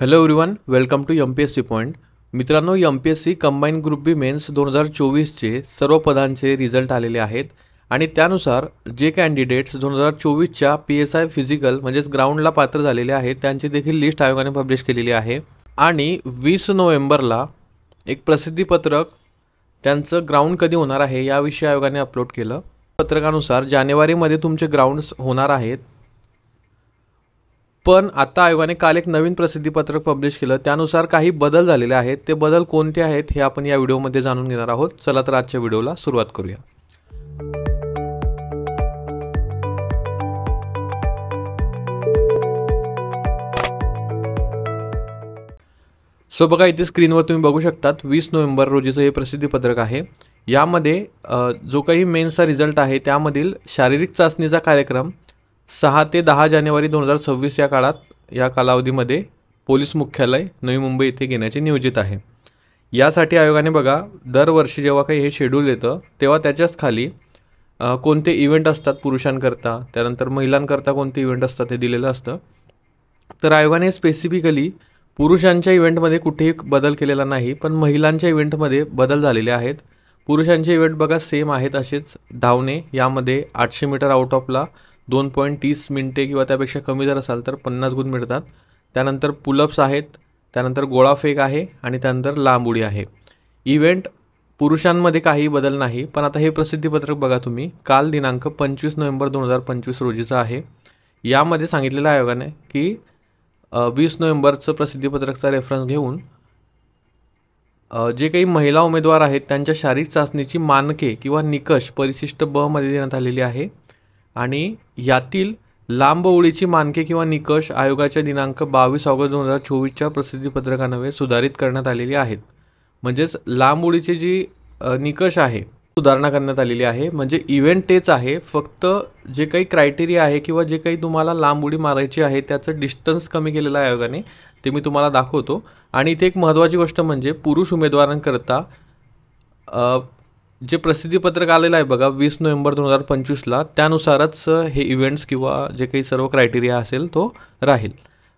Hello everyone, welcome to MPSC point. मित्रांनो, MPSC combine group B mains 2024चे सर्व पदांचे रिझल्ट आलेले आहेत आणि त्यानुसार जे कॅन्डिडेट्स 2024च्या PSI फिजिकल म्हणजेच ग्राउंडला पात्र झालेले आहेत त्यांची देखील लिस्ट आयोगाने पब्लिश केलेली आहे. आणि 20 नोव्हेंबरला एक प्रसिद्धीपत्रक त्यांचं ग्राउंड कधी होणार आहे याविषयी आयोगाने अपलोड केलं. पत्रकानुसार जानेवारीमध्ये तुमचे ग्राउंड्स होणार आहेत, पण आता आयोगाने काल एक नवीन प्रसिद्धीपत्रक पब्लिश केलं. त्यानुसार काही बदल झालेले आहेत. ते बदल कोणते आहेत हे आपण या व्हिडिओमध्ये जाणून घेणार आहोत. चला तर आजच्या व्हिडिओला सुरुवात करूया. सो बघा, इथे स्क्रीनवर तुम्ही बघू शकतात 20 नोव्हेंबर रोजीचं हे प्रसिद्धीपत्रक आहे. यामध्ये जो काही मेन्सचा रिझल्ट आहे त्यामधील शारीरिक चाचणीचा कार्यक्रम 6 ते 10 जानेवारी 2026 या या कालावधीमध्ये पोलीस मुख्यालय नवी मुंबई येथे घेण्याचे नियोजित आहे. यासाठी आयोगाने बघा, दरवर्षी जेव्हा काही हे शेड्यूल येतं तेव्हा त्याच्याच खाली कोणते इव्हेंट असतात पुरुषांकरता, त्यानंतर महिलांकरता कोणते इव्हेंट असतात हे दिलेलं असतं. तर आयोगाने स्पेसिफिकली पुरुषांच्या इव्हेंटमध्ये कुठेही बदल केलेला नाही, पण महिलांच्या इव्हेंटमध्ये बदल झालेले आहेत. पुरुषांचे इव्हेंट बघा सेम आहेत असेच. धावणे यामध्ये 800 मीटर आउट ऑफला 2.30 मिनिटे किंवा त्यापेक्षा कमी जर असाल तर 50 गुण मिळतात. त्यानंतर पुलअप्स आहेत, त्यानंतर गोळाफेक आहे आणि त्यानंतर लांब उडी आहे. इव्हेंट पुरुषांमध्ये काही बदल नाही. पण आता हे प्रसिद्धीपत्रक बघा तुम्ही, काल दिनांक 25 नोव्हेंबर 2025 रोजीचं आहे. यामध्ये सांगितलेलं आयोगाने की 20 नोव्हेंबरचं प्रसिद्धीपत्रकचा रेफरन्स घेऊन जे काही महिला उमेदवार आहेत त्यांच्या शारीरिक चाचणीची मानके किंवा निकष परिशिष्ट ब मध्ये देण्यात आलेली आहे. आणि यातील लांब उडीची मानके किंवा निकष आयोगाच्या दिनांक 22 ऑगस्ट 2024च्या प्रसिद्धीपत्रकान्वये सुधारित करण्यात आलेली आहेत. म्हणजेच लांब उडीची जी निकष आहे सुधारणा करण्यात आलेली आहे. म्हणजे इव्हेंट तेच आहे, फक्त जे काही क्रायटेरिया आहे किंवा जे काही तुम्हाला लांब उडी मारायची आहे त्याचं डिस्टन्स कमी केलेलं आहे आयोगाने, ते मी तुम्हाला दाखवतो. आणि इथे एक महत्त्वाची गोष्ट म्हणजे पुरुष उमेदवारांकरता जे प्रसिद्धीपत्रक आलेलं आहे बघा 20 नोव्हेंबर 2025ला, त्यानुसारच हे इव्हेंट्स किंवा जे काही सर्व क्रायटेरिया असेल तो राहील.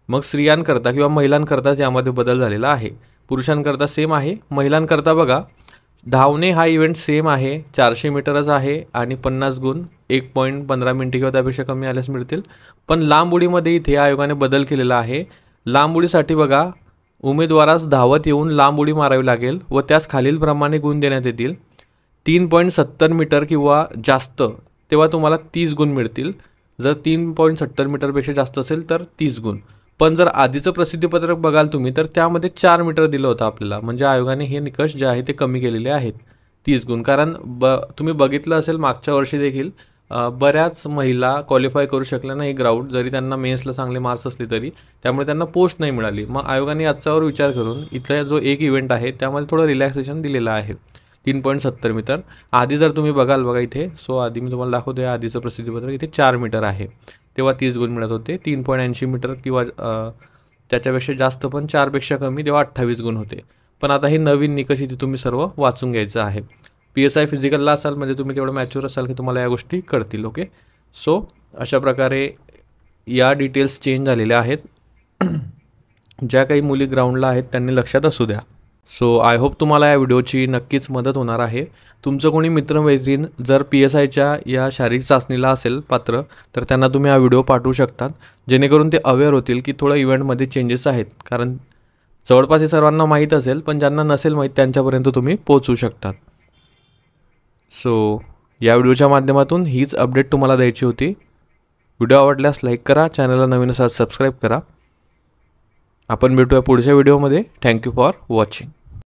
मग स्त्रियांकरता किंवा महिलांकरताच यामध्ये बदल झालेला आहे. पुरुषांकरता सेम आहे. महिलांकरता बघा, धावणे हा इव्हेंट सेम आहे, 400 मीटरच आहे आणि 50 गुण 1.15 मिनिटे किंवा त्यापेक्षा कमी आल्यास मिळतील. पण लांब उडीमध्ये इथे आयोगाने बदल केलेला आहे. लांब उडीसाठी बघा, उमेदवारास धावत येऊन लांब उडी मारावी लागेल व त्यास खालीलप्रमाणे गुण देण्यात येतील. 3.70 मीटर किंवा जास्त तेव्हा तुम्हाला 30 गुण मिळतील. जर 3.70 मीटरपेक्षा जास्त असेल तर 30 गुण. पण जर आधीचं प्रसिद्धीपत्रक बघाल तुम्ही तर त्यामध्ये 4 मीटर दिलं होतं आपल्याला. म्हणजे आयोगाने हे निकष जे आहे ते कमी केलेले आहेत, 30 गुण. कारण तुम्ही बघितलं असेल मागच्या वर्षी देखील बऱ्याच महिला क्वालिफाय करू शकल्या नाही ग्राउंड, जरी त्यांना मेन्सला चांगले मार्क्स असले तरी, त्यामुळे त्यांना पोस्ट नाही मिळाली. मग आयोगाने याच्यावर विचार करून इथला जो एक इव्हेंट आहे त्यामध्ये थोडं रिलॅक्सेशन दिलेलं आहे. 3.70 मीटर. आधी जर तुम्ही बघाल बघा इथे, सो आधी मी तुम्हाला दाखवतो आहे आधीचं प्रसिद्धीपत्रक, इथे 4 मीटर आहे तेव्हा 30 गुण मिळत होते. 3.80 मीटर किंवा त्याच्यापेक्षा जास्त पण 4पेक्षा कमी तेव्हा 28 गुण होते. पण आता हे नवीन निकष इथे तुम्ही सर्व वाचून घ्यायचं आहे. PSI फिजिकलला असाल म्हणजे तुम्ही तेवढं मॅच्युअर असाल की तुम्हाला या गोष्टी कळतील. ओके, सो अशा प्रकारे या डिटेल्स चेंज झालेल्या आहेत. ज्या काही मुली ग्राउंडला आहेत त्यांनी लक्षात असू द्या. सो आय होप तुम्हाला या व्हिडिओची नक्कीच मदत होणार आहे. तुमचं कोणी मित्रमैत्रीण जर PSIच्या या शारीरिक चाचणीला असेल पात्र तर त्यांना तुम्ही हा व्हिडिओ पाठवू शकतात, जेणेकरून ते अवेअर होतील की थोडं इव्हेंटमध्ये चेंजेस आहेत. कारण जवळपास हे सर्वांना माहीत असेल, पण ज्यांना नसेल माहीत त्यांच्यापर्यंत तुम्ही पोहोचू शकतात. सो या व्हिडिओच्या माध्यमातून हीच अपडेट तुम्हाला द्यायची होती. व्हिडिओ आवडल्यास लाईक करा, चॅनलला नवीन असाल सबस्क्राईब करा. आपण भेटूया पुढच्या व्हिडिओमध्ये. Thank you for watching.